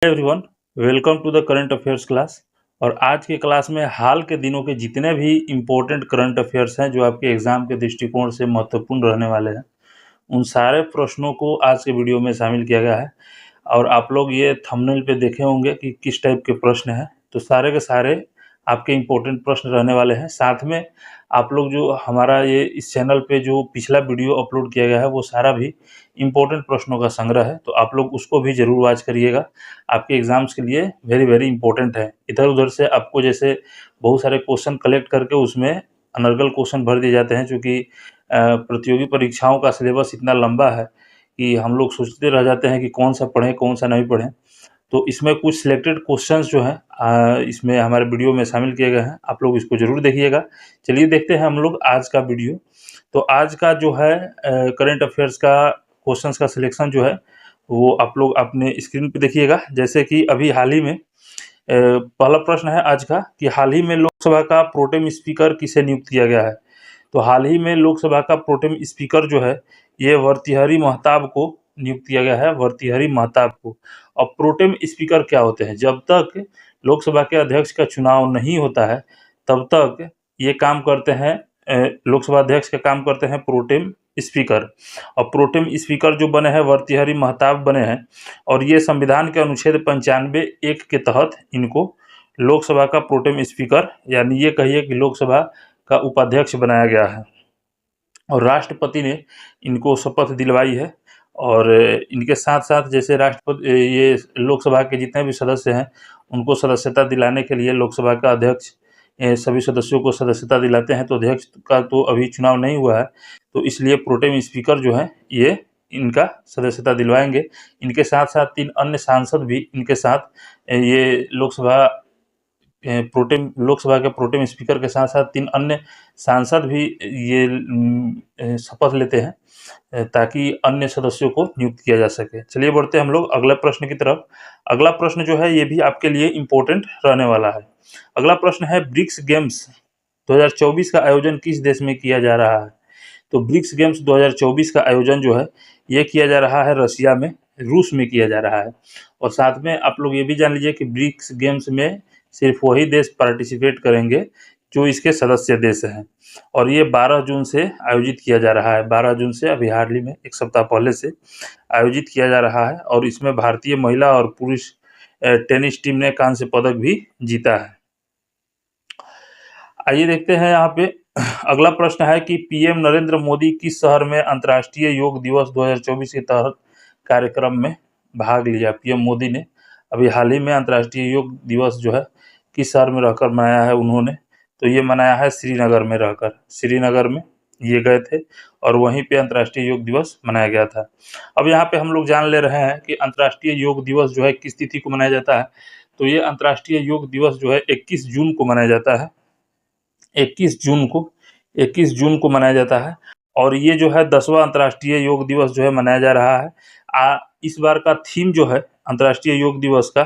Everyone, welcome to the current affairs class. और आज के क्लास में हाल के दिनों के जितने भी इम्पोर्टेंट करंट अफेयर्स हैं जो आपके एग्जाम के दृष्टिकोण से महत्वपूर्ण रहने वाले हैं, उन सारे प्रश्नों को आज के वीडियो में शामिल किया गया है। और आप लोग ये थंबनेल पे देखे होंगे कि किस टाइप के प्रश्न हैं, तो सारे के सारे आपके इम्पोर्टेंट प्रश्न रहने वाले हैं। साथ में आप लोग जो हमारा ये इस चैनल पे जो पिछला वीडियो अपलोड किया गया है वो सारा भी इम्पोर्टेंट प्रश्नों का संग्रह है, तो आप लोग उसको भी ज़रूर वॉच करिएगा। आपके एग्ज़ाम्स के लिए वेरी वेरी इंपॉर्टेंट है। इधर-उधर से आपको जैसे बहुत सारे क्वेश्चन कलेक्ट करके उसमें अनर्गल क्वेश्चन भर दिए जाते हैं, चूँकि प्रतियोगी परीक्षाओं का सिलेबस इतना लंबा है कि हम लोग सोचते रह जाते हैं कि कौन सा पढ़ें, कौन सा नहीं पढ़ें। तो इसमें कुछ सिलेक्टेड क्वेश्चंस जो हैं इसमें हमारे वीडियो में शामिल किए गए हैं, आप लोग इसको ज़रूर देखिएगा। चलिए देखते हैं हम लोग आज का वीडियो। तो आज का जो है करंट अफेयर्स का क्वेश्चंस का सिलेक्शन जो है वो आप लोग अपने स्क्रीन पे देखिएगा। जैसे कि अभी हाल ही में पहला प्रश्न है आज का कि हाल ही में लोकसभा का प्रोटेम स्पीकर किसे नियुक्त किया गया है। तो हाल ही में लोकसभा का प्रोटेम स्पीकर जो है ये भर्तृहरि महताब को नियुक्त किया गया है, भर्तृहरि महताब को। और प्रोटेम स्पीकर क्या होते हैं? जब तक लोकसभा के अध्यक्ष का चुनाव नहीं होता है तब तक ये काम करते हैं, लोकसभा अध्यक्ष का काम करते हैं प्रोटेम स्पीकर। और प्रोटेम स्पीकर जो बने हैं भर्तृहरि महताब बने हैं, और ये संविधान के अनुच्छेद 95(1) के तहत इनको लोकसभा का प्रोटेम स्पीकर यानी ये कहिए कि लोकसभा का उपाध्यक्ष बनाया गया है। और राष्ट्रपति ने इनको शपथ दिलवाई है। और इनके साथ साथ जैसे राष्ट्रपति ये लोकसभा के जितने भी सदस्य हैं उनको सदस्यता दिलाने के लिए लोकसभा का अध्यक्ष सभी सदस्यों को सदस्यता दिलाते हैं। तो अध्यक्ष का तो अभी चुनाव नहीं हुआ है, तो इसलिए प्रोटेम स्पीकर जो है ये इनका सदस्यता दिलवाएंगे। इनके साथ साथ 3 अन्य सांसद भी इनके साथ ये लोकसभा के प्रोटेम स्पीकर के साथ साथ 3 अन्य सांसद भी ये शपथ लेते हैं ताकि अन्य सदस्यों को नियुक्त किया जा सके। चलिए बढ़ते हैं हम लोग अगला प्रश्न की तरफ। अगला प्रश्न जो है ये भी आपके लिए इम्पोर्टेंट रहने वाला है। अगला प्रश्न है ब्रिक्स गेम्स 2024 का आयोजन किस देश में किया जा रहा है। तो ब्रिक्स गेम्स 2024 का आयोजन जो है ये किया जा रहा है रशिया में, रूस में किया जा रहा है। और साथ में आप लोग ये भी जान लीजिए कि ब्रिक्स गेम्स में सिर्फ वही देश पार्टिसिपेट करेंगे जो इसके सदस्य देश हैं। और ये 12 जून से आयोजित किया जा रहा है, 12 जून से अभी हाल ही में एक सप्ताह पहले से आयोजित किया जा रहा है। और इसमें भारतीय महिला और पुरुष टेनिस टीम ने कांस्य पदक भी जीता है। आइए देखते हैं यहाँ पे अगला प्रश्न है कि पीएम नरेंद्र मोदी किस शहर में अंतर्राष्ट्रीय योग दिवस 2024 के तहत कार्यक्रम में भाग लिया। पीएम मोदी ने अभी हाल ही में अंतर्राष्ट्रीय योग दिवस जो है किस शहर में रहकर मनाया है उन्होंने, तो ये मनाया है श्रीनगर में रहकर। श्रीनगर में ये गए थे और वहीं पे अंतर्राष्ट्रीय योग दिवस मनाया गया था। अब यहाँ पे हम लोग जान ले रहे हैं कि अंतर्राष्ट्रीय योग दिवस जो है किस तिथि को मनाया जाता है। तो ये अंतर्राष्ट्रीय योग दिवस जो है 21 जून को मनाया जाता है। 21 जून को मनाया जाता है। और ये जो है 10वां अंतर्राष्ट्रीय योग दिवस जो है मनाया जा रहा है। इस बार का थीम जो है अंतर्राष्ट्रीय योग दिवस का,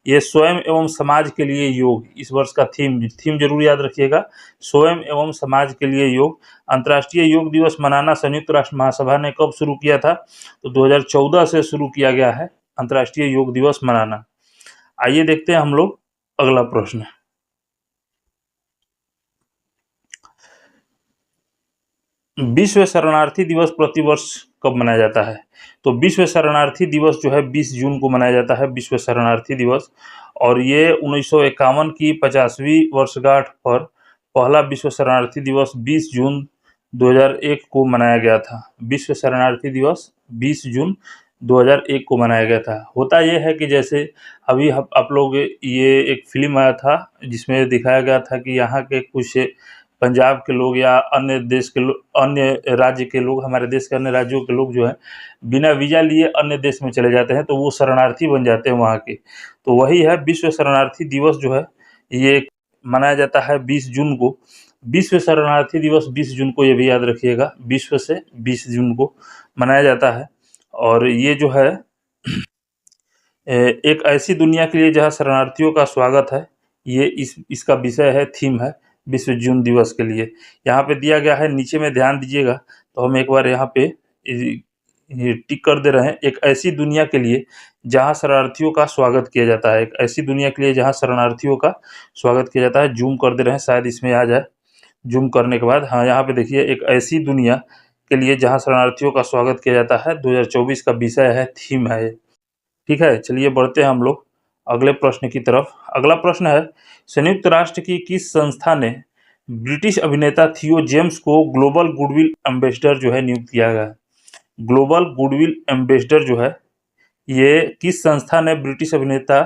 ये स्वयं एवं समाज के लिए योग। इस वर्ष का थीम जरूर याद रखिएगा, स्वयं एवं समाज के लिए योग। अंतर्राष्ट्रीय योग दिवस मनाना संयुक्त राष्ट्र महासभा ने कब शुरू किया था। तो 2014 से शुरू किया गया है अंतर्राष्ट्रीय योग दिवस मनाना। आइए देखते हैं हम लोग अगला प्रश्न। विश्व शरणार्थी दिवस प्रतिवर्ष कब मनाया जाता है। तो विश्व शरणार्थी दिवस जो है 20 जून को मनाया जाता है, विश्व शरणार्थी दिवस। और ये 1951 की 50वीं वर्षगांठ पर पहला विश्व शरणार्थी दिवस 20 जून 2001 को मनाया गया था। विश्व शरणार्थी दिवस 20 जून 2001 को मनाया गया था। होता यह है कि जैसे अभी आप लोग ये एक फिल्म आया था जिसमें दिखाया गया था कि यहाँ के कुछ पंजाब के लोग या अन्य देश के लोग, अन्य राज्य के लोग, हमारे देश के अन्य राज्यों के लोग जो है बिना वीज़ा लिए अन्य देश में चले जाते हैं, तो वो शरणार्थी बन जाते हैं वहाँ के। तो वही है विश्व शरणार्थी दिवस जो है ये मनाया जाता है 20 जून को। विश्व शरणार्थी दिवस 20 जून को, ये भी याद रखिएगा, विश्व से 20 जून को मनाया जाता है। और ये जो है एक ऐसी दुनिया के लिए जहाँ शरणार्थियों का स्वागत है, ये इसका विषय है, थीम है विश्व जून दिवस के लिए। यहाँ पे दिया गया है, नीचे में ध्यान दीजिएगा। तो हम एक बार यहाँ पे ये टिक कर दे रहे हैं, एक ऐसी दुनिया के लिए जहाँ शरणार्थियों का स्वागत किया जाता है, एक ऐसी दुनिया के लिए जहाँ शरणार्थियों का स्वागत किया जाता है। जूम कर दे रहे हैं, शायद इसमें आ जाए। जूम करने के बाद हाँ, यहाँ पे देखिए, एक ऐसी दुनिया के लिए जहाँ शरणार्थियों का स्वागत किया जाता है। 2024 का विषय है, थीम है ये। ठीक है, चलिए बढ़ते हैं हम लोग अगले प्रश्न की तरफ। अगला प्रश्न है, संयुक्त राष्ट्र की किस संस्था ने ब्रिटिश अभिनेता थियो जेम्स को ग्लोबल गुडविल एम्बेसडर जो है नियुक्त किया गया है? ग्लोबल गुडविल एम्बेसडर जो है, ये किस संस्था ने ब्रिटिश अभिनेता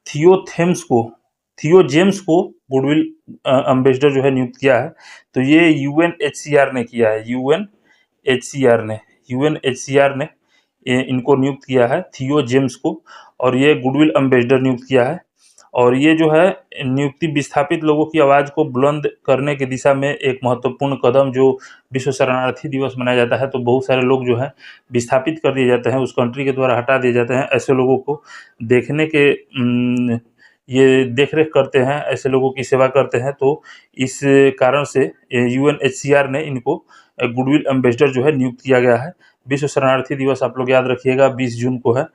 थियो जेम्स को गुडविल एम्बेसडर जो है नियुक्त किया है? तो ये यूएनएचसीआर ने किया है। यूएनएचसीआर ने इनको नियुक्त किया है, थियो जेम्स को, और ये गुडविल एम्बेसडर नियुक्त किया है। और ये जो है नियुक्ति विस्थापित लोगों की आवाज़ को बुलंद करने की दिशा में एक महत्वपूर्ण कदम, जो विश्व शरणार्थी दिवस मनाया जाता है तो बहुत सारे लोग जो हैं विस्थापित कर दिए जाते हैं, उस कंट्री के द्वारा हटा दिए जाते हैं। ऐसे लोगों को देखने के ये देख-रेख करते हैं, ऐसे लोगों की सेवा करते हैं। तो इस कारण से यूएनएचसीआर ने इनको गुडविल एम्बेसडर जो है नियुक्त किया गया है। विश्व शरणार्थी दिवस आप लोग याद रखिएगा 20 जून को है।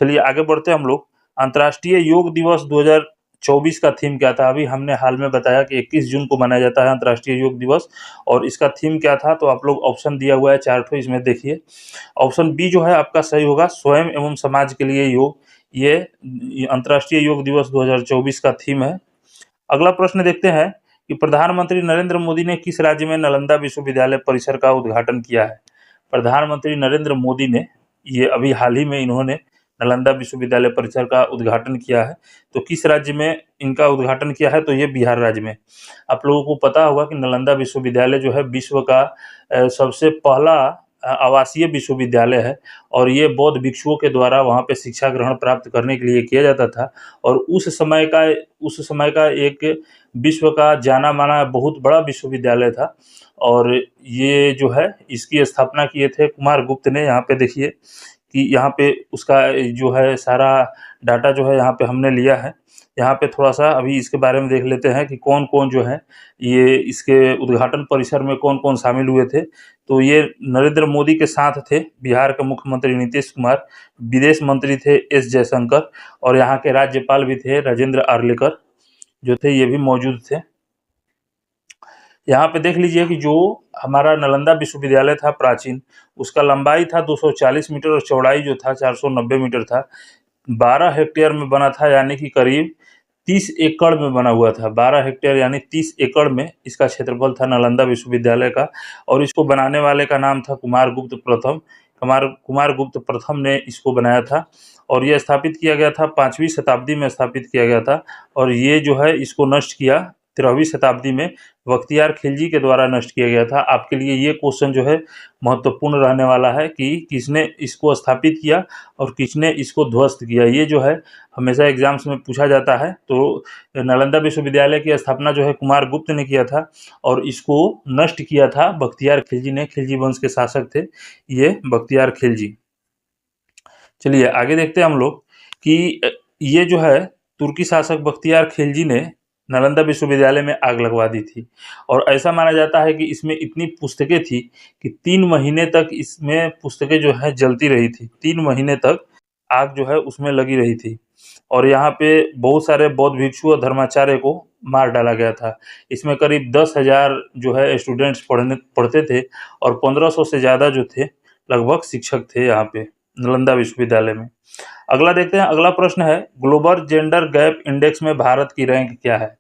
चलिए आगे बढ़ते हैं हम लोग। अंतर्राष्ट्रीय योग दिवस 2024 का थीम क्या था? अभी हमने हाल में बताया कि 21 जून को मनाया जाता है अंतर्राष्ट्रीय योग दिवस, और इसका थीम क्या था? तो आप लोग ऑप्शन दिया हुआ है 4 ठो, इसमें देखिए। ऑप्शन बी जो है आपका सही होगा, स्वयं एवं समाज के लिए योग। ये अंतर्राष्ट्रीय योग दिवस 2024 का थीम है। अगला प्रश्न देखते हैं कि प्रधानमंत्री नरेंद्र मोदी ने किस राज्य में नालंदा विश्वविद्यालय परिसर का उद्घाटन किया है? प्रधानमंत्री नरेंद्र मोदी ने, ये अभी हाल ही में इन्होंने नालंदा विश्वविद्यालय परिसर का उद्घाटन किया है। तो किस राज्य में इनका उद्घाटन किया है? तो ये बिहार राज्य में। आप लोगों को पता होगा कि नालंदा विश्वविद्यालय जो है विश्व का सबसे पहला आवासीय विश्वविद्यालय है, और ये बौद्ध भिक्षुओं के द्वारा वहाँ पे शिक्षा ग्रहण प्राप्त करने के लिए किया जाता था। और उस समय का एक विश्व का जाना-माना बहुत बड़ा विश्वविद्यालय था। और ये जो है इसकी स्थापना किए थे कुमार गुप्त ने। यहाँ पे देखिए कि यहाँ पे उसका जो है सारा डाटा जो है यहाँ पे हमने लिया है। यहाँ पे थोड़ा-सा अभी इसके बारे में देख लेते हैं कि कौन-कौन जो है ये इसके उद्घाटन परिसर में कौन-कौन शामिल हुए थे। तो ये नरेंद्र मोदी के साथ थे बिहार के मुख्यमंत्री नीतीश कुमार, विदेश मंत्री थे एस जयशंकर, और यहाँ के राज्यपाल भी थे राजेंद्र आर्लेकर जो थे, ये भी मौजूद थे। यहाँ पे देख लीजिए कि जो हमारा नालंदा विश्वविद्यालय था प्राचीन, उसका लंबाई था 240 मीटर और चौड़ाई जो था 490 मीटर था। 12 हेक्टेयर में बना था, यानी कि करीब 30 एकड़ में बना हुआ था। 12 हेक्टेयर यानी 30 एकड़ में इसका क्षेत्रफल था नालंदा विश्वविद्यालय का। और इसको बनाने वाले का नाम था कुमारगुप्त प्रथम। कुमारगुप्त प्रथम ने इसको बनाया था, और यह स्थापित किया गया था 5वीं शताब्दी में स्थापित किया गया था। और ये जो है इसको नष्ट किया 13वीं शताब्दी में बख्तियार खिलजी के द्वारा नष्ट किया गया था। आपके लिए ये क्वेश्चन जो है महत्वपूर्ण रहने वाला है कि किसने इसको स्थापित किया और किसने इसको ध्वस्त किया। ये जो है हमेशा एग्जाम्स में पूछा जाता है। तो नालंदा विश्वविद्यालय की स्थापना जो है कुमारगुप्त ने किया था, और इसको नष्ट किया था बख्तियार खिलजी ने। खिलजी वंश के शासक थे ये बख्तियार खिलजी। चलिए आगे देखते हैं हम लोग कि ये जो है तुर्की शासक बख्तियार खिलजी ने नालंदा विश्वविद्यालय में आग लगवा दी थी। और ऐसा माना जाता है कि इसमें इतनी पुस्तकें थी कि 3 महीने तक इसमें पुस्तकें जो है जलती रही थी। 3 महीने तक आग जो है उसमें लगी रही थी। और यहाँ पे बहुत सारे बौद्ध भिक्षु और धर्माचार्य को मार डाला गया था। इसमें करीब 10,000 जो है स्टूडेंट्स पढ़ते थे, और 1500 से ज़्यादा जो थे लगभग शिक्षक थे यहाँ पे नालंदा विश्वविद्यालय में। अगला देखते हैं, अगला प्रश्न है, ग्लोबल जेंडर गैप इंडेक्स में भारत की रैंक क्या है?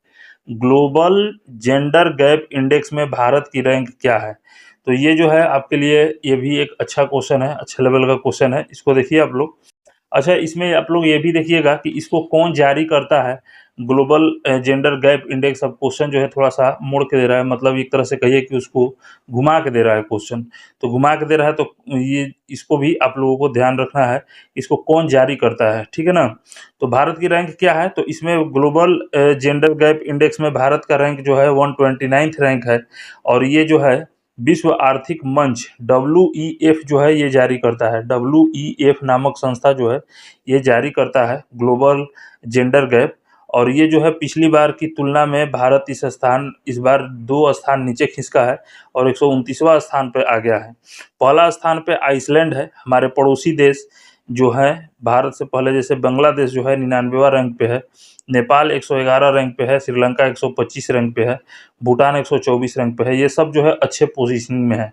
ग्लोबल जेंडर गैप इंडेक्स में भारत की रैंक क्या है? तो ये जो है आपके लिए ये भी एक अच्छा क्वेश्चन है, अच्छे लेवल का क्वेश्चन है। इसको देखिए आप लोग। अच्छा, इसमें आप लोग ये भी देखिएगा कि इसको कौन जारी करता है, ग्लोबल जेंडर गैप इंडेक्स। अब क्वेश्चन जो है थोड़ा-सा मोड़ के दे रहा है, मतलब एक तरह से कहिए कि उसको घुमा के दे रहा है क्वेश्चन। तो घुमा के दे रहा है तो ये इसको भी आप लोगों को ध्यान रखना है, इसको कौन जारी करता है, ठीक है ना? तो भारत की रैंक क्या है? तो इसमें ग्लोबल जेंडर गैप इंडेक्स में भारत का रैंक जो है 129th रैंक है। और ये जो है विश्व आर्थिक मंच WEF जो है ये जारी करता है। WEF नामक संस्था जो है ये जारी करता है ग्लोबल जेंडर गैप। और ये जो है पिछली बार की तुलना में भारत इस बार 2 स्थान नीचे खिसका है और 129वां स्थान पे आ गया है। पहला स्थान पे आइसलैंड है, हमारे पड़ोसी देश जो है भारत से पहले, जैसे बांग्लादेश जो है 99वां रैंक पे है, नेपाल 111 रैंक पे है, श्रीलंका 125 रैंक पे है, भूटान 124 रैंक पे है। ये सब जो है अच्छे पोजीशनिंग में है।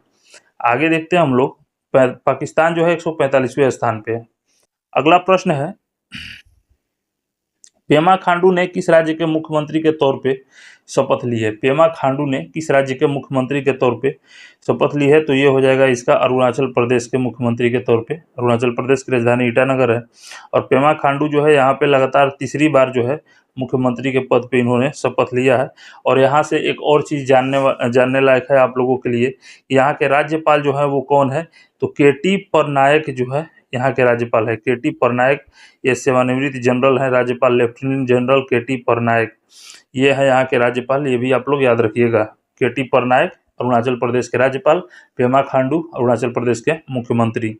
आगे देखते हैं हम लोग, पाकिस्तान जो है 145वें स्थान पे है। अगला प्रश्न है, पेमा खांडू ने किस राज्य के मुख्यमंत्री के तौर पे शपथ ली है? पेमा खांडू ने किस राज्य के मुख्यमंत्री के तौर पे शपथ ली है? तो ये हो जाएगा इसका अरुणाचल प्रदेश के मुख्यमंत्री के तौर पे। अरुणाचल प्रदेश की राजधानी ईटानगर है और पेमा खांडू जो है यहाँ पे लगातार तीसरी बार जो है मुख्यमंत्री के पद पे इन्होंने शपथ लिया है। और यहाँ से एक और चीज़ जानने लायक है आप लोगों के लिए, यहाँ के राज्यपाल जो है वो कौन है? तो के.टी. पटनायक जो है यहाँ के राज्यपाल है। के.टी. पटनायक ये सेवानिवृत्त जनरल है राज्यपाल, लेफ्टिनेंट जनरल के.टी. पटनायक ये है यहाँ के राज्यपाल। ये भी आप लोग याद रखिएगा, के.टी. पटनायक अरुणाचल प्रदेश के राज्यपाल, पेमा खांडू अरुणाचल प्रदेश के मुख्यमंत्री।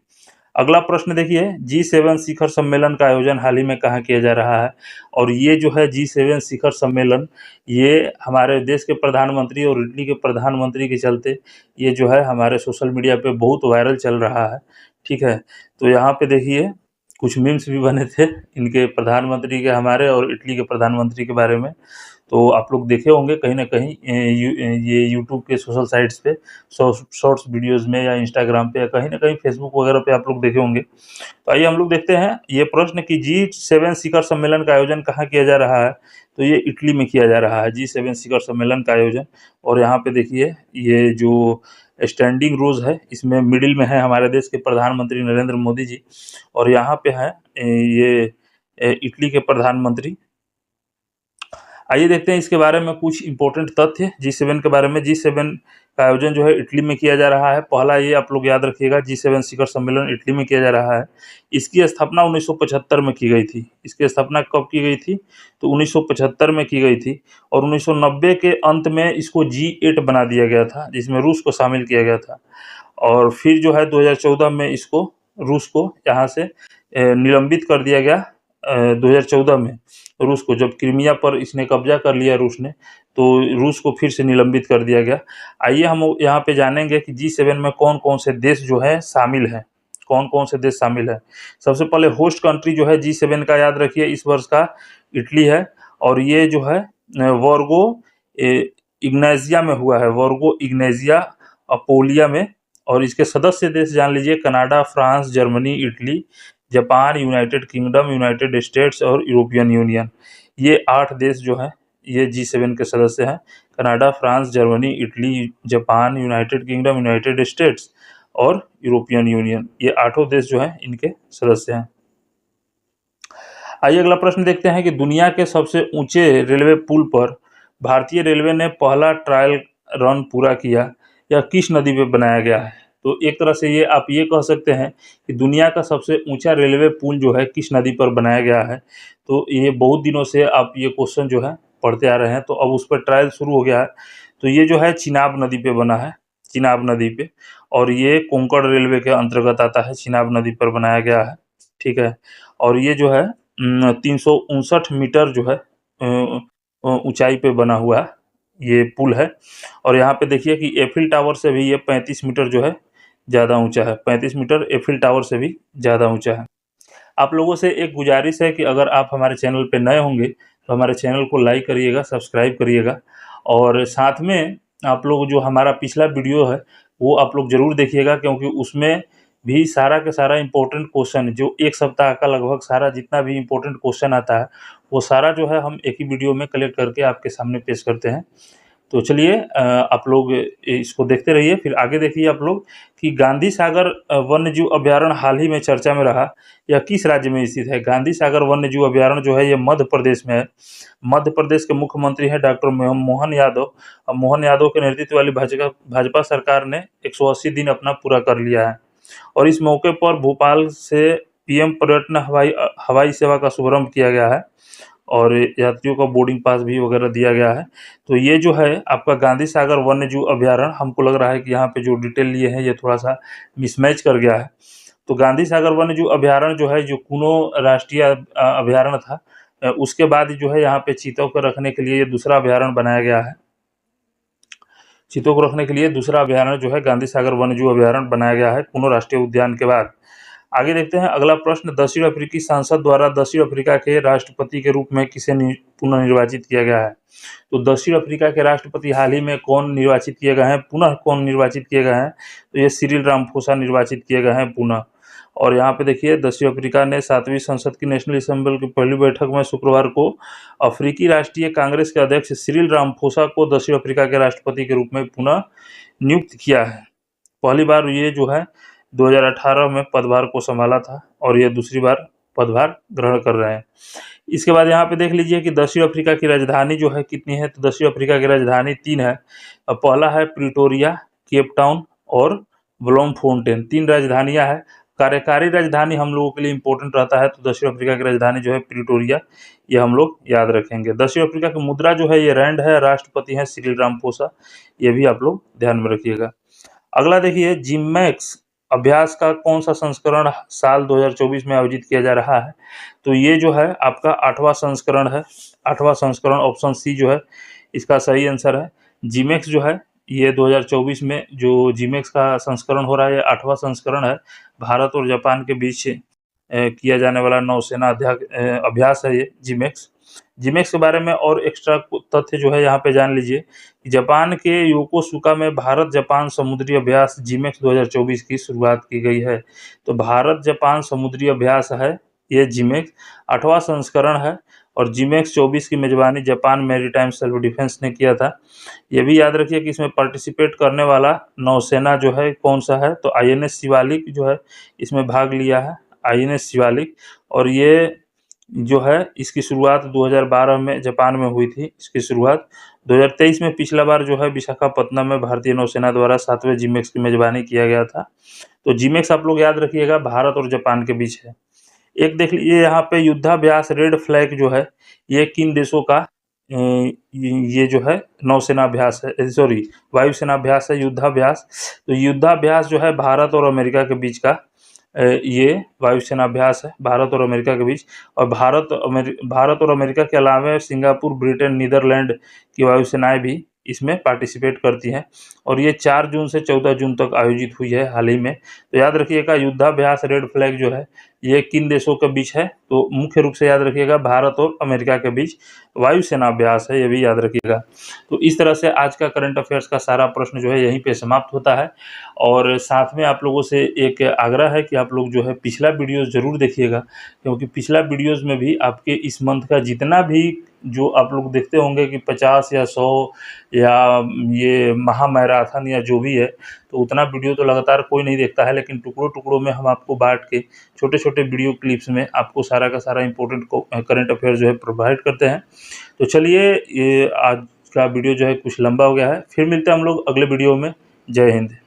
अगला प्रश्न देखिए, G7 शिखर सम्मेलन का आयोजन हाल ही में कहाँ किया जा रहा है? और ये जो है G7 शिखर सम्मेलन, ये हमारे देश के प्रधानमंत्री और इटली के प्रधानमंत्री के चलते ये जो है हमारे सोशल मीडिया पे बहुत वायरल चल रहा है। ठीक है, तो यहाँ पे देखिए कुछ मीम्स भी बने थे इनके प्रधानमंत्री के, हमारे और इटली के प्रधानमंत्री के बारे में। तो आप लोग देखे होंगे कहीं ना कहीं ये यूट्यूब के सोशल साइट्स पे, शॉर्ट्स वीडियोस में, या इंस्टाग्राम पे, या कहीं ना कहीं फेसबुक वगैरह पे आप लोग देखे होंगे। तो आइए हम लोग देखते हैं ये प्रश्न कि G7 शिखर सम्मेलन का आयोजन कहाँ किया जा रहा है? तो ये इटली में किया जा रहा है G7 शिखर सम्मेलन का आयोजन। और यहाँ पे देखिए ये जो स्टैंडिंग रोज है, इसमें मिडिल में है हमारे देश के प्रधानमंत्री नरेंद्र मोदी जी, और यहाँ पे है ये इटली के प्रधानमंत्री। आइए देखते हैं इसके बारे में कुछ इंपॉर्टेंट तथ्य G7 के बारे में। G7 का आयोजन जो है इटली में किया जा रहा है। पहला ये आप लोग याद रखिएगा, G7 शिखर सम्मेलन इटली में किया जा रहा है। इसकी स्थापना 1975 में की गई थी। इसकी स्थापना कब की गई थी? तो 1975 में की गई थी। और 1990 के अंत में इसको G8 बना दिया गया था, जिसमें रूस को शामिल किया गया था। और फिर जो है 2014 में इसको, रूस को यहाँ से निलंबित कर दिया गया। 2014 में रूस को, जब क्रीमिया पर इसने कब्जा कर लिया रूस ने, तो रूस को फिर से निलंबित कर दिया गया। आइए हम यहाँ पे जानेंगे कि G7 में कौन कौन से देश जो है शामिल हैं, कौन कौन से देश शामिल है। सबसे पहले होस्ट कंट्री जो है G7 का, याद रखिए इस वर्ष का इटली है। और ये जो है वर्गो इग्नेशिया में हुआ है, वर्गो इग्नेशिया अपोलिया में। और इसके सदस्य देश जान लीजिए, Canada, France, Germany, Italy, Japan, United kingdom, United states और यूरोपियन यूनियन। ये 8 देश जो हैं ये G7 के सदस्य हैं। Canada, France, Germany, Italy, Japan, United kingdom, United states और यूरोपियन यूनियन, ये 8 देश जो हैं इनके सदस्य हैं। आइए अगला प्रश्न देखते हैं कि दुनिया के सबसे ऊंचे रेलवे पुल पर भारतीय रेलवे ने पहला ट्रायल रन पूरा किया, यह किस नदी पे बनाया गया है? तो एक तरह से ये आप ये कह सकते हैं कि दुनिया का सबसे ऊंचा रेलवे पुल जो है किस नदी पर बनाया गया है। तो ये बहुत दिनों से आप ये क्वेश्चन जो है पढ़ते आ रहे हैं, तो अब उस पर ट्रायल शुरू हो गया है। तो ये जो है चिनाब नदी पे बना है, चिनाब नदी पे, और ये कोंकण रेलवे के अंतर्गत आता है, चिनाब नदी पर बनाया गया है। ठीक है, और ये जो है 359 मीटर जो है ऊंचाई पे बना हुआ ये पुल है। और यहाँ पे देखिए कि एफिल टावर से भी ये 35 मीटर जो है ज़्यादा ऊंचा है, 35 मीटर एफिल टावर से भी ज़्यादा ऊंचा है। आप लोगों से एक गुजारिश है कि अगर आप हमारे चैनल पे नए होंगे तो हमारे चैनल को लाइक करिएगा, सब्सक्राइब करिएगा, और साथ में आप लोग जो हमारा पिछला वीडियो है वो आप लोग ज़रूर देखिएगा, क्योंकि उसमें भी सारा का सारा इम्पोर्टेंट क्वेश्चन, जो एक सप्ताह का लगभग सारा जितना भी इम्पोर्टेंट क्वेश्चन आता है वो सारा जो है हम एक ही वीडियो में कलेक्ट करके आपके सामने पेश करते हैं। तो चलिए आप लोग इसको देखते रहिए। फिर आगे देखिए आप लोग कि गांधी सागर वन्यजीव अभ्यारण्य हाल ही में चर्चा में रहा, यह किस राज्य में स्थित है? गांधी सागर वन्यजीव अभ्यारण्य जो है ये मध्य प्रदेश में है। मध्य प्रदेश के मुख्यमंत्री हैं डॉक्टर मोहन यादव। मोहन यादव के नेतृत्व वाली भाजपा सरकार ने 180 दिन अपना पूरा कर लिया है। और इस मौके पर भोपाल से पीएम पर्यटन हवाई सेवा का शुभारंभ किया गया है, और यात्रियों का बोर्डिंग पास भी वगैरह दिया गया है। तो ये जो है आपका गांधी सागर वन्यजीव अभ्यारण्य, हमको लग रहा है कि यहाँ पे जो डिटेल लिए हैं ये थोड़ा सा मिसमैच कर गया है। तो गांधी सागर वन्यजीव अभ्यारण्य जो है, जो कुनो राष्ट्रीय अभ्यारण्य था, उसके बाद जो है यहाँ पे चीतों को रखने के लिए ये दूसरा अभ्यारण्य बनाया गया है। चीतों को रखने के लिए दूसरा अभ्यारण्य जो है गांधी सागर वन्यजीव अभ्यारण्य बनाया गया है पुनः राष्ट्रीय उद्यान के बाद। आगे देखते हैं अगला प्रश्न, दक्षिण अफ्रीकी संसद द्वारा दक्षिण अफ्रीका के राष्ट्रपति के रूप में किसे पुनः निर्वाचित किया गया है? तो दक्षिण अफ्रीका के राष्ट्रपति हाल ही में कौन निर्वाचित किए गए हैं, पुनः कौन निर्वाचित किए गए हैं? तो ये सिरिल रामाफोसा निर्वाचित किए गए हैं पुनः। और यहाँ पे देखिए दक्षिण अफ्रीका ने 7वीं संसद की नेशनल असेंबली की पहली बैठक में शुक्रवार को अफ्रीकी राष्ट्रीय कांग्रेस के अध्यक्ष सिरिल रामाफोसा को दक्षिण अफ्रीका के राष्ट्रपति के रूप में पुनः नियुक्त किया है। पहली बार ये जो है 2018 में पदभार को संभाला था और ये दूसरी बार पदभार ग्रहण कर रहे हैं। इसके बाद यहाँ पे देख लीजिए कि दक्षिण अफ्रीका की राजधानी जो है कितनी है, तो दक्षिण अफ्रीका की राजधानी 3 है। पहला है प्रिटोरिया, केप टाउन और ब्लोमफोंटेन, 3 राजधानियाँ हैं। कार्यकारी राजधानी हम लोगों के लिए इंपॉर्टेंट रहता है, तो दक्षिण अफ्रीका की राजधानी जो है प्रिटोरिया, ये हम लोग याद रखेंगे। दक्षिण अफ्रीका की मुद्रा जो है ये रैंड है, राष्ट्रपति हैं सिरिल रामाफोसा, ये भी आप लोग ध्यान में रखिएगा। अगला देखिए जिमैक्स अभ्यास का कौन सा संस्करण साल 2024 में आयोजित किया जा रहा है? तो ये जो है आपका 8वां संस्करण है। 8वां संस्करण ऑप्शन सी जो है इसका सही आंसर है। जिमैक्स जो है ये 2024 में जो जिमैक्स का संस्करण हो रहा है, ये 8वां संस्करण है। भारत और जापान के बीच किया जाने वाला नौसेना अभ्यास है ये जिमैक्स। जिमैक्स के बारे में और एक्स्ट्रा तथ्य जो है यहाँ पे जान लीजिए कि जापान के योकोसुका में भारत जापान समुद्री अभ्यास जिमैक्स 2024 की शुरुआत की गई है। तो भारत जापान समुद्री अभ्यास है ये जिमैक्स, 8वां संस्करण है और जिमैक्स 24 की मेजबानी जापान मैरीटाइम सेल्फ डिफेंस ने किया था। ये भी याद रखिए कि इसमें पार्टिसिपेट करने वाला नौसेना जो है कौन सा है, तो INS शिवालिक जो है इसमें भाग लिया है, INS शिवालिक। और ये जो है इसकी शुरुआत 2012 में जापान में हुई थी। इसकी शुरुआत 2023 में पिछला बार जो है विशाखापत्तनम में भारतीय नौसेना द्वारा 7वें जिमैक्स की मेजबानी किया गया था। तो जिमैक्स आप लोग याद रखिएगा भारत और जापान के बीच है। एक देख लीजिए यहाँ पे युद्धाभ्यास रेड फ्लैग जो है ये किन देशों का ये जो है नौसेना अभ्यास है, सॉरी वायुसेना अभ्यास है युद्धाभ्यास। तो युद्धाभ्यास जो है भारत और अमेरिका के बीच का ये वायुसेना अभ्यास है, भारत और अमेरिका के बीच। और भारत और अमेरिका के अलावा सिंगापुर, ब्रिटेन, नीदरलैंड की वायुसेनाएं भी इसमें पार्टिसिपेट करती हैं और ये 4 जून से 14 जून तक आयोजित हुई है हाल ही में। तो याद रखिएगा युद्धाभ्यास रेड फ्लैग जो है ये किन देशों के बीच है, तो मुख्य रूप से याद रखिएगा भारत और अमेरिका के बीच वायुसेना अभ्यास है, ये भी याद रखिएगा। तो इस तरह से आज का करंट अफेयर्स का सारा प्रश्न जो है यहीं पे समाप्त होता है। और साथ में आप लोगों से एक आग्रह है कि आप लोग जो है पिछला वीडियोज़ ज़रूर देखिएगा, क्योंकि पिछला वीडियोज़ में भी आपके इस मंथ का जितना भी जो आप लोग देखते होंगे कि 50 या 100 या ये महामैराथन या जो भी है, तो उतना वीडियो तो लगातार कोई नहीं देखता है, लेकिन टुकड़ों में हम आपको बांट के छोटे वीडियो क्लिप्स में आपको सारा का सारा इंपॉर्टेंट करंट अफेयर जो है प्रोवाइड करते हैं। तो चलिए ये आज का वीडियो जो है कुछ लंबा हो गया है, फिर मिलते हैं हम लोग अगले वीडियो में। जय हिंद।